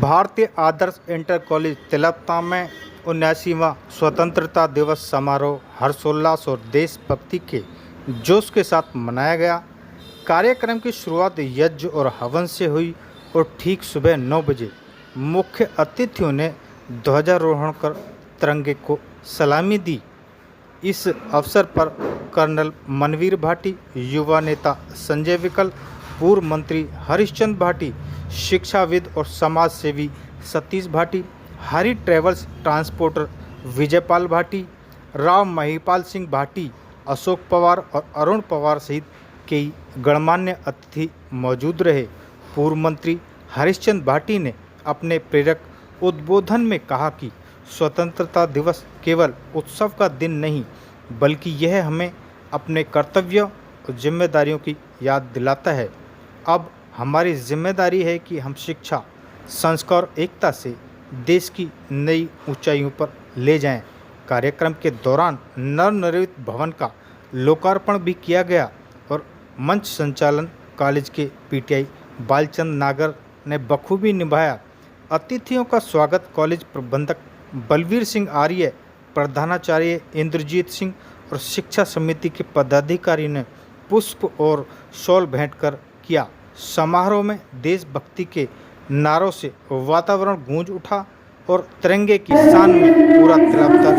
भारतीय आदर्श inter college Tilpata में 79वां स्वतंत्रता दिवस समारोह हर्षोल्लास और देशभक्ति के जोश के साथ मनाया गया। कार्यक्रम की शुरुआत यज्ञ और हवन से हुई और ठीक सुबह 9 बजे मुख्य अतिथियों ने ध्वजारोहण कर तिरंगे को सलामी दी। इस अवसर पर कर्नल मनवीर भाटी, युवा नेता संजय विकल, पूर्व मंत्री हरिश्चंद्र भाटी, शिक्षाविद और समाज सेवी सतीश भाटी, हरि ट्रेवल्स ट्रांसपोर्टर विजयपाल भाटी, राव महिपाल सिंह भाटी, अशोक पवार और अरुण पवार सहित कई गणमान्य अतिथि मौजूद रहे। पूर्व मंत्री हरिश्चंद्र भाटी ने अपने प्रेरक उद्बोधन में कहा कि स्वतंत्रता दिवस केवल उत्सव का दिन नहीं, बल्कि यह हमें अपने कर्तव्यों और जिम्मेदारियों की याद दिलाता है। अब हमारी जिम्मेदारी है कि हम शिक्षा, संस्कार और एकता से देश की नई ऊंचाइयों पर ले जाएं। कार्यक्रम के दौरान नवनिर्मित भवन का लोकार्पण भी किया गया और मंच संचालन कॉलेज के पीटीआई बालचंद नागर ने बखूबी निभाया। अतिथियों का स्वागत कॉलेज प्रबंधक बलवीर सिंह आर्य, प्रधानाचार्य इंद्रजीत सिंह और शिक्षा समिति के पदाधिकारी ने पुष्प और शॉल भेंट कर किया। समारोह में देशभक्ति के नारों से वातावरण गूंज उठा और तिरंगे की शान में पूरा तिलपता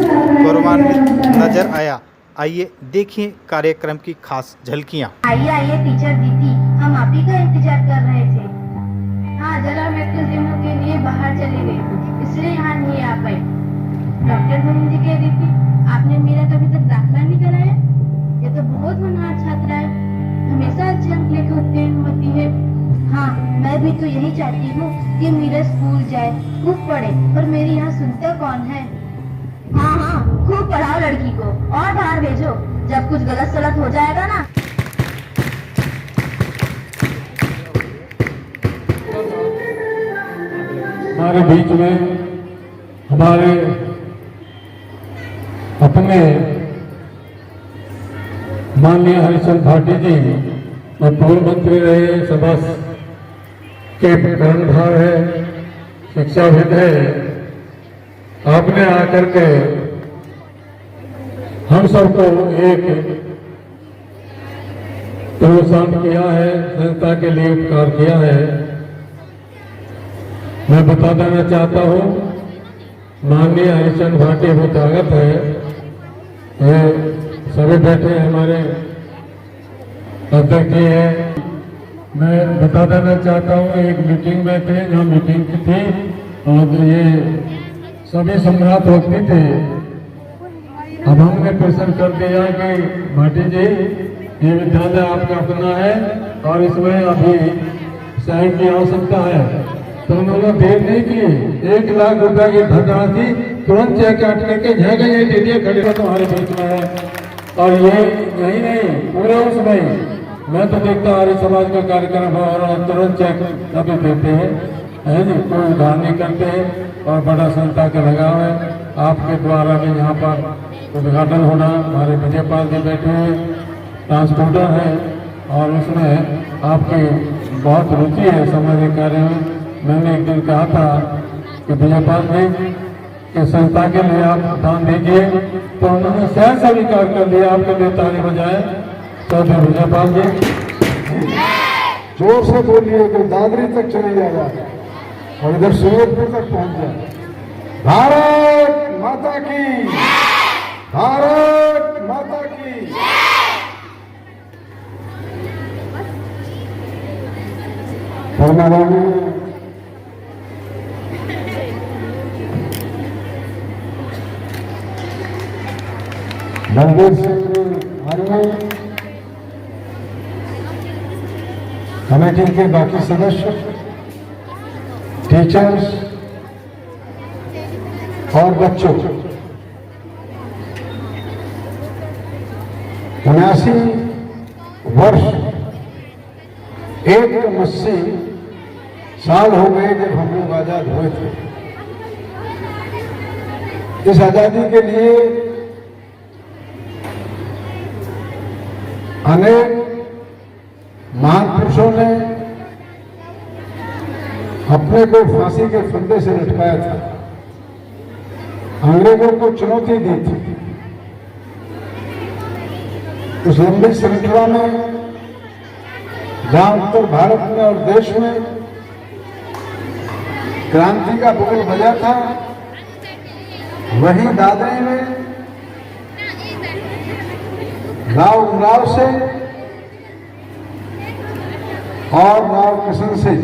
गौरवान्वित नजर आया। आइए देखिए कार्यक्रम की खास झलकियां। आइए टीचर दीदी, हम आप ही का इंतजार कर रहे थे। हाँ, जरा मैं कुछ दिनों के लिए बाहर चली गई थी, इसलिए यहाँ नहीं आ पाई। डॉक्टर बहन जी कह रही थी आपने मेरा कभी तक दाखिला नहीं कराया। ये तो बहुत होनहार छात्रा है, हमेशा अच्छे अंक लेकर उत्तीर्ण होती है। हाँ, मैं भी तो यही चाहती हूँ कि मेरा स्कूल जाए, खूब पढ़े, पर मेरी यहाँ सुनता कौन है। हाँ, खूब पढ़ाओ लड़की को और बाहर भेजो, जब कुछ गलत सलत हो जाएगा ना। हमारे बीच में हमारे अपने माननीय हरिश्चंद्र भाटी जी और पूर्व मंत्री रहे, सभा के कर्णधार है, शिक्षाविद है। आपने आकर के हम सबको एक प्रोत्साहन किया है, संस्था के लिए उपकार किया है। मैं बता देना चाहता हूँ, माननीय हरिश्चंद्र भाटी बहुत स्वागत है। ये सभी बैठे हमारे अध्यक्ष जी हैं। मैं बता देना चाहता हूँ, एक मीटिंग में थे, जहाँ मीटिंग की थी और ये सभी सम्राट होती थे। अब हमने प्रेषण कर दिया कि भाटी जी, ये विद्यालय आपका अपना है और इसमें अभी साइन की आवश्यकता है। तो उन्होंने देर नहीं की, 1 लाख रुपए की धनराशि तुरंत चेक काट करके झेंगे ये दीदी खड़े तुम्हारे बीच में है। और ये यही नहीं, पूरे उसमें मैं तो देखता हमारे समाज का कार्यक्रम है और तुरंत चेक अभी देते हैं, है जी, कोई उधार नहीं करते हैं और बड़ा संस्था का लगाव है। आपके द्वारा भी यहाँ पर उद्घाटन होना, हमारे विजयपाल जी बैठे हैं, ट्रांसपोर्टर है और उसमें आपकी बहुत रुचि है सामाजिक कार्य में। मैंने एक दिन कहा था कि विजयपाल जी कि संस्था के लिए आप दान दीजिए, तो उन्होंने सहज स्वीकार कर लिया। आपके लिए ताली बजाए तो विजयपाल जी जोर से बोलिए कि दादरी तक चले जाएगा और इधर सूरजपुर तक पहुंच जाए। भारत माता की, भारत माता की। बलवीर सिंह आर्य, कमेटी के बाकी सदस्य, टीचर्स और बच्चों, 79 वर्ष 180 साल हो गए जब हम लोग आजाद हुए थे। इस आजादी के लिए अनेक महान पुरुषों ने अपने को फांसी के फंदे से लटकाया था, अंग्रेजों को चुनौती दी थी। उस लंबी श्रृंखला में जहां उत्तर भारत में और देश में क्रांति का बुगल बजा था, वहीं दादरी में राव उमराव से और राव किशन से,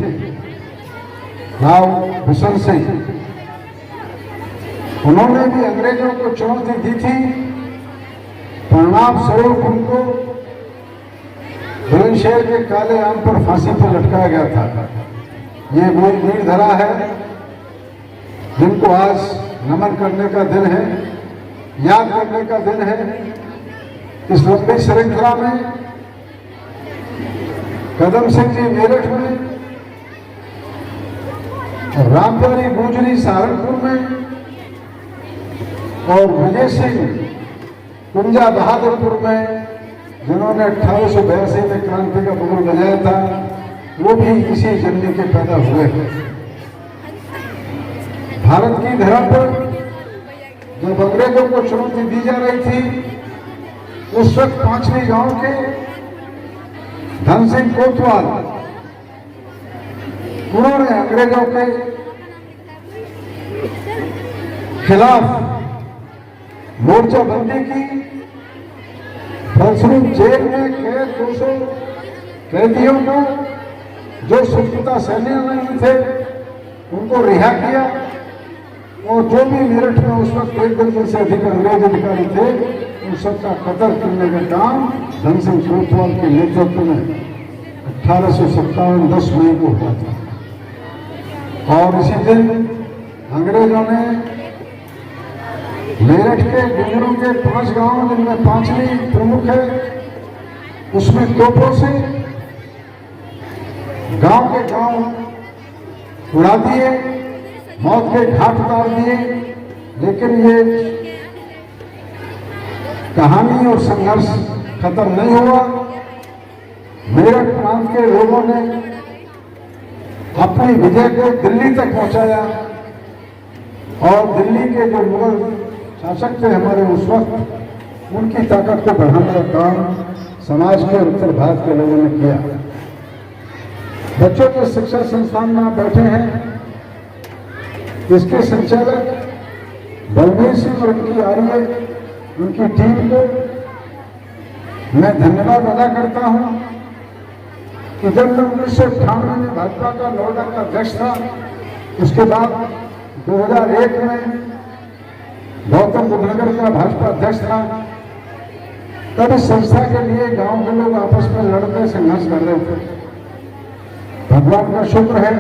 राव हुसैन से, उन्होंने भी अंग्रेजों को चुनौती दी थी। परिणाम स्वरूप उनको बुलंदशहर के काले आम पर फांसी पर लटकाया गया था। ये वो वीर धरा है जिनको आज नमन करने का दिन है, याद करने का दिन है। इस लंबी श्रृंखला में कदम सिंह जी मेरठ में, रामप्यारी गुजरी सहारनपुर में और विजय सिंह कुंजा बहादुरपुर में, जिन्होंने 1882 में क्रांति का बुगल बजाया था, वो भी इसी जन्म के पैदा हुए हैं। भारत की धरा पर जब अंग्रेजों को चुनौती दी जा रही थी, उस वक्त पांचवी गांव के धन सिंह कोतवाल, उन्होंने अंग्रेजों के खिलाफ मोर्चाबंदी की। फलस्वरूप जेल में कैद 200 कैदियों को, जो स्वतंत्रता सेनानी थे, उनको रिहा किया। और जो भी मेरठ में उस वक्त 1 दर्जन से अधिक अंग्रेज अधिकारी थे, उन सबका कत्ल करने का काम धन सिंह कोतवाल के नेतृत्व में 1857 10 मई को हुआ था। और इसी दिन अंग्रेजों ने मेरठ के गुजरों के 5 गांव, जिनमें पांचवी प्रमुख है, उसमें तोपों से गांव के गांव उड़ा दिए, मौत के घाट उतार दिए। लेकिन ये कहानी और संघर्ष खत्म नहीं हुआ। मेरठ प्रांत के लोगों ने अपनी विजय को दिल्ली तक पहुंचाया और दिल्ली के जो मुगल शासक थे हमारे उस वक्त, उनकी ताकत को बढ़ाने का काम समाज के और उत्तर भारत के लोगों ने किया। बच्चों के शिक्षा संस्थान में बैठे हैं, इसके संचालक बलबीर सिंह और उनकी आर्य, उनकी टीम को मैं धन्यवाद अदा करता हूं कि जब मैं 1998 में भाजपा का नोएडा का अध्यक्ष था, उसके बाद 2001 में गौतम बुद्ध नगर का भाजपा अध्यक्ष था, तब इस संस्था के लिए गांव के लोग आपस में लड़ते संघर्ष कर रहे थे। भगवान का शुक्र है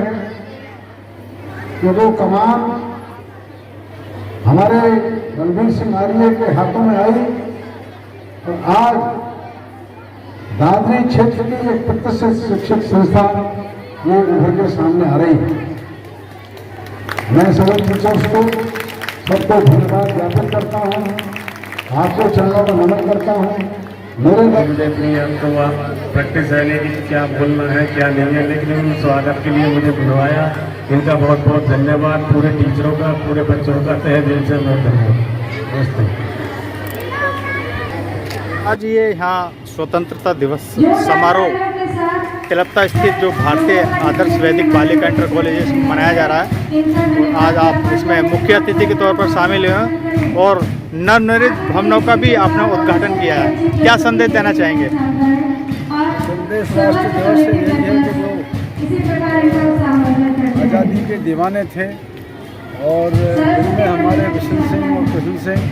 कि वो कमान हमारे बलबीर सिंह आर्य के हाथों में आई और आज दादरी क्षेत्र की एक प्रतिष्ठित शिक्षक संस्था ये उभर के सामने आ रही है। मैं सभी टीचर्स को सबको धन्यवाद ज्ञापन करता हूँ, आपको चरणों को नमन करता हूँ। मुझे इतनी तो प्रैक्टिस है नहीं कि क्या बोलना है क्या नहीं है, लेकिन उन स्वागत के लिए मुझे बुलवाया, इनका बहुत बहुत धन्यवाद। पूरे टीचरों का, पूरे बच्चों का तहे दिल से मैं धन्यवाद। नमस्ते। आज ये यहाँ स्वतंत्रता दिवस समारोह तिलप्ता स्थित जो भारतीय आदर्श वैदिक बालिका इंटर कॉलेज मनाया जा रहा है, और आज आप इसमें मुख्य अतिथि के तौर पर शामिल हुए हैं और नवनिर्मित भवनों का भी आपने उद्घाटन किया है। क्या संदेश देना चाहेंगे? संदेश राष्ट्र दिवस से यही है कि जो आज़ादी के दीवाने थे और इनमें हमारे विशन सिंह और कृष्ण सिंह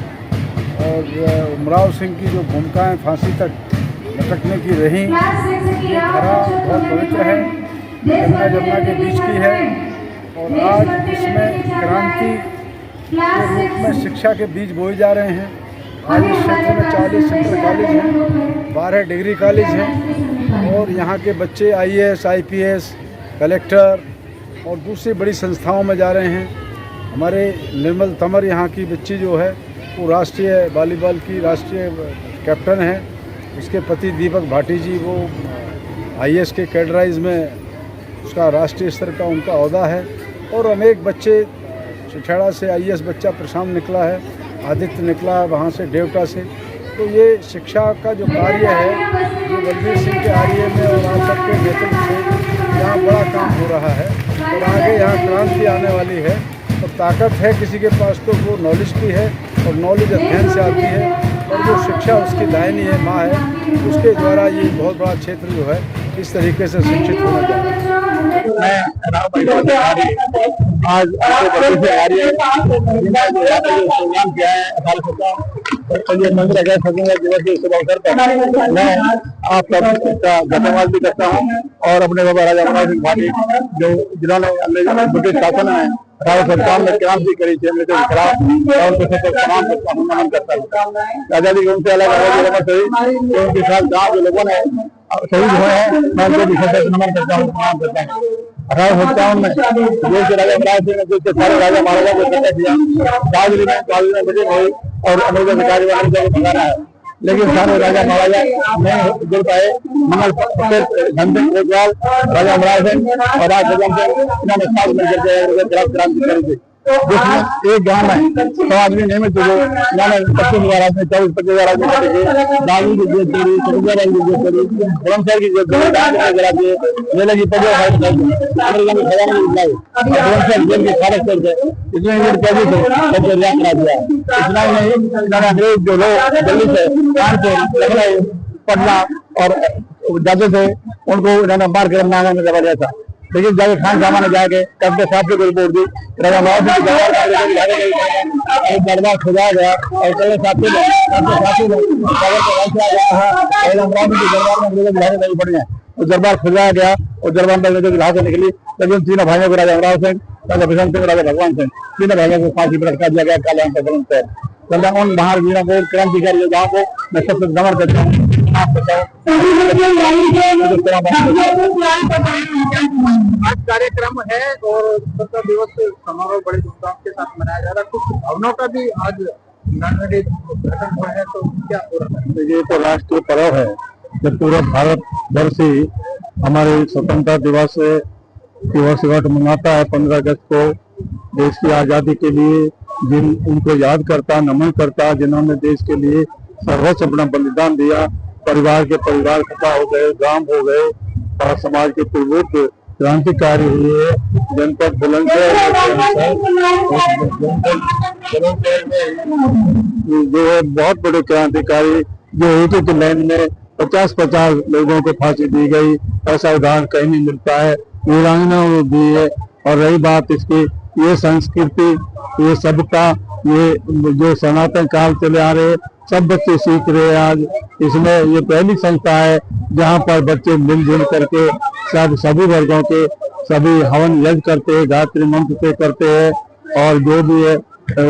और उमराव सिंह की जो भूमिकाएं फांसी तक लटकने की रही, ये धरा बहुत पवित्र है, यमुना जमुना के बीच की है। और आज इसमें क्रांति के रूप में शिक्षा के बीज बोए जा रहे हैं। आज इस क्षेत्र में 40 सेंट्रल कॉलेज हैं, 12 डिग्री कॉलेज हैं और यहाँ के बच्चे IAS, IPS, कलेक्टर और दूसरी बड़ी संस्थाओं में जा रहे हैं। हमारे निर्मल तंवर यहाँ की बच्ची जो है वो राष्ट्रीय वॉलीबॉल की राष्ट्रीय कैप्टन है। उसके पति दीपक भाटी जी वो IAS के कैडराइज में उसका राष्ट्रीय स्तर का उनका ओहदा है। और अनेक बच्चे, चिठेड़ा से IAS बच्चा प्रशांत निकला है, आदित्य निकला है वहाँ से देवटा से। तो ये शिक्षा का जो कार्य है, जो बलबीर सिंह के आर्य में और आप सबके नेतृत्व से यहाँ बड़ा काम हो रहा है और आगे यहाँ क्रांति आने वाली है। और ताकत है किसी के पास तो वो नॉलेज भी है, और नॉलेज अध्ययन से आती है, और जो शिक्षा उसकी दाहिनी है, माँ है, उसके द्वारा ये बहुत बड़ा क्षेत्र जो है इस तरीके से शिक्षित होना चाहिए। आज प्रोग्राम किया है 18 मंदिर अगर स्वतंत्रता दिवस के शुभ अवसर पर मैं आप सबका धन्यवाद भी करता हूँ और अपने बाबा राजा मनोहर सिंह भाटी जो जिन्होंने ब्रिटिश शासन में 1857 में क्रांति करी थी अंग्रेजों के खिलाफ, और उनके सलाम करता हूँ, नमन करता हूँ। आजादी के उनसे अलग उनके साथ गाँव के लोगों ने शहीद हुए हैं, मैं उनको भी नमन करता हूँ, प्रणाम करता हूँ। 1857 में देश के राजा महाराज सिंह ने देश के सारे राजा महाराजा को इकट्ठा किया, काजली में मीटिंग हुई और अंग्रेजों के कार्यवाही को भगाना है, लेकिन सारे राजा महाराजा नहीं जुड़ पाए। धनसिंह कोतवाल, राजा महाराज सिंह और राज सिंह इन्होंने साथ मिलकर के क्रांति करी थी, जिसमें एक गांव में 100 आदमी नियमित हुए। इन्होंने 25,000 आदमी 24-25,000 आदमी करेंगे, दारू की जेब करी, सब्जियां की जेब करी, बुलंदशहर की जेब करी, जरा दिए रेले की पजो अमेरिका में खजाना निकलाई, बुलंदशहर जेल की खारिज करके इसमें ये कैदी थे सबको रिहा करा दिया। इतना ही नहीं, इन्होंने अंग्रेज जो लोग दिल्ली से, कानपुर, लखनऊ, पटना और जाते थे उनको इन्होंने मार कर नागा में दबा दिया था। लेकिन जाके खान सामा ने जाके कब्जे साहब को रिपोर्ट दी, राजा महाराज दरबार खुदा गया और कई साथी नहीं पड़ी है, दरबार खुदा गया और दरबार में से निकली। लेकिन तीनों भाइयों को राजा अमराव सिंह, राजा बिशन सिंह, राजा भगवान सिंह, तीनों भाइयों को फांसी पर लटका दिया गया काले पर। उन महावीरों को, क्रांतिकारी योद्धाओं को मैं सबसे नमन करता हूँ। आज कार्यक्रम है और स्वतंत्रता दिवस समारोह बड़े धूमधाम के साथ मनाया जा रहा है, कुछ भावनाओं का भी आज गठन हुआ है, तो क्या हो रहा है? ये तो राष्ट्रीय पर्व है, जब पूरा भारत वर्ष ही हमारे स्वतंत्रता दिवस की वर्षगांठ मनाता है। 15 अगस्त को देश की आजादी के लिए जिन उनको याद करता, नमन करता, जिन्होंने देश के लिए सर्वोच्च अपना बलिदान दिया। परिवार के परिवार खता हो गए, गांव हो गए और समाज के प्रबुद्ध क्रांतिकारी हुए। जनपद बुलंदशहर जो है बहुत बड़े क्रांतिकारी, जो एक लाइन में 50-50 लोगों को फांसी दी गई, ऐसा उदाहरण कहीं नहीं मिलता है। वीरांगनाओं दी है। और रही बात इसकी, ये संस्कृति, ये सभ्यता, ये जो सनातन काल चले आ रहे, सब बच्चे सीख रहे हैं आज। इसमें ये पहली संस्था है जहाँ पर बच्चे मिलजुल करके सभी वर्गों के सभी हवन यज्ञ करते हैं, गायत्री मंत्र से करते हैं, और जो भी है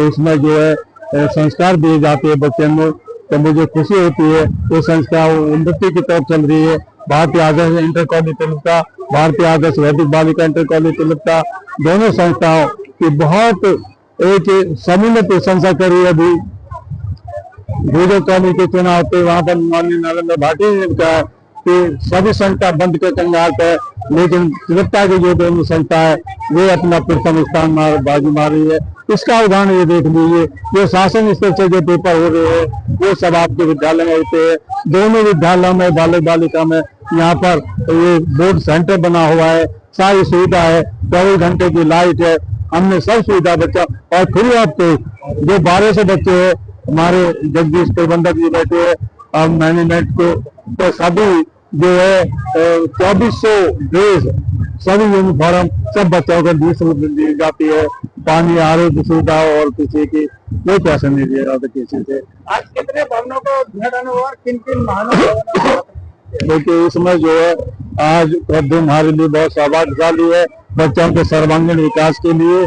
उसमें जो है संस्कार दिए जाते हैं बच्चों में। तो मुझे खुशी होती है ये संस्था उन्नति की तरफ चल रही है। भारतीय आदर्श इंटर कॉलेज तिलका, भारतीय आदर्श वैदिक बालिका इंटर कॉलेज तिलका, दोनों संस्थाओं की बहुत एक सम्मिलित प्रशंसा करी। अभी जो कॉलेज के चुनाव थे वहाँ पर माननीय नरेंद्र भाटी ने कहा कि सभी संस्था बंद के कंगाल है, लेकिन तिलका की जो दोनों संस्था है वे अपना प्रथम स्थान बाजी मार रही है। इसका उदाहरण ये देख लीजिए, जो शासन स्तर से जो पेपर हो रहे हैं वो सब आपके विद्यालय में होते हैं। दोनों विद्यालयों में, बालक बालिका में, यहाँ पर ये बोर्ड सेंटर बना हुआ है, सारी सुविधा है, 24 घंटे की लाइट है, हमने सब सुविधा बच्चा। और फिर आपको जो 1200 बच्चे हैं हमारे जगदीश प्रबंधक जी बैठे हैं और मैनेजमेंट को, तो सभी जो है 2400 ड्रेस, सभी यूनिफॉर्म सब बच्चों को दी जाती है। पानी, आरोग्य सुविधा और किसी की कोई पैसा नहीं दिया जाता किसी से। आज कितने भवनों को उद्घाटन हुआ, किन महानों? देखिए इसमें जो है आज हमारे लिए बहुत सौभाग्यशाली है। बच्चों के सर्वांगीण विकास के लिए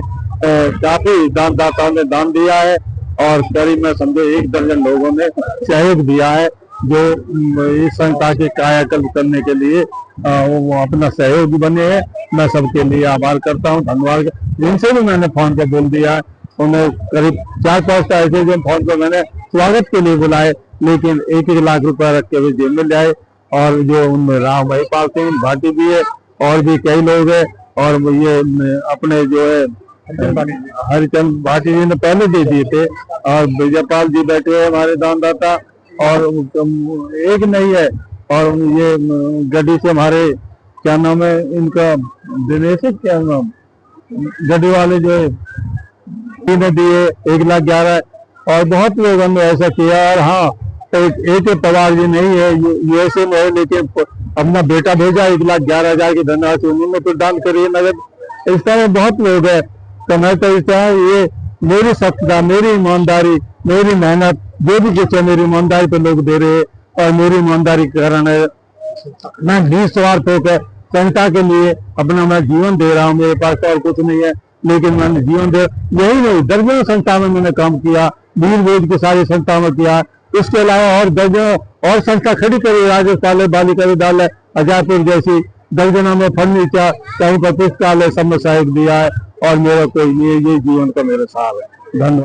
काफी दानदाताओं ने दान दिया है और करीब में समझो 1 दर्जन लोगों ने सहयोग दिया है, जो इस संस्था के कायाकल्प करने के लिए वो अपना सहयोग बने हैं। मैं सबके लिए आभार करता हूँ, धन्यवाद। जिनसे भी मैंने फोन पर बोल दिया है, उन्हें करीब 4-5 ऐसे जो फोन पर मैंने स्वागत के लिए बुलाए, लेकिन 1-1 लाख रुपया रख के भी जेब में ले आए। और जो उनमें राम महिपाल सिंह भाटी भी है और भी कई लोग हैं, और ये अपने जो है हरिचंद भाटी जी ने पहले दे दिए थे, और विजयपाल जी बैठे हैं हमारे दानदाता, और एक नहीं है। और ये गड्डी से हमारे क्या नाम है इनका, दिनेश है क्या नाम, गड्डी वाले जो है ने दिए 1,11,000, और बहुत लोगों ने ऐसा किया। और हाँ, एक पवार जी नहीं है, यूएसए में है, लेकिन अपना बेटा भेजा 1,11,000 की धनराशि उन्होंने तो दान करी है नगद। इस तरह बहुत लोग है। तो मैं तो इस तरह ये मेरी सख्ता, मेरी ईमानदारी, मेरी मेहनत, जो भी कुछ है मेरी ईमानदारी पे लोग दे रहे हैं, और मेरी ईमानदारी के कारण है मैं निस्वार्थ होकर संस्था के लिए अपना मैं जीवन दे रहा हूँ। मेरे पास तो और कुछ नहीं है, लेकिन मैंने जीवन दे, यही नहीं दर्जनों संस्था में मैंने काम किया, वीर वेद की सारी संस्था में किया। इसके अलावा और दर्जनों और संस्था खड़ी करी, राजस्थान बालिका विद्यालय अजयपुर जैसी, दर्जनों में फर्नीचर, कहीं पर पुस्तकालय सब में सहयोग दिया है। और मेरा कोई ये जीवन का मेरा सार है। धन्यवाद।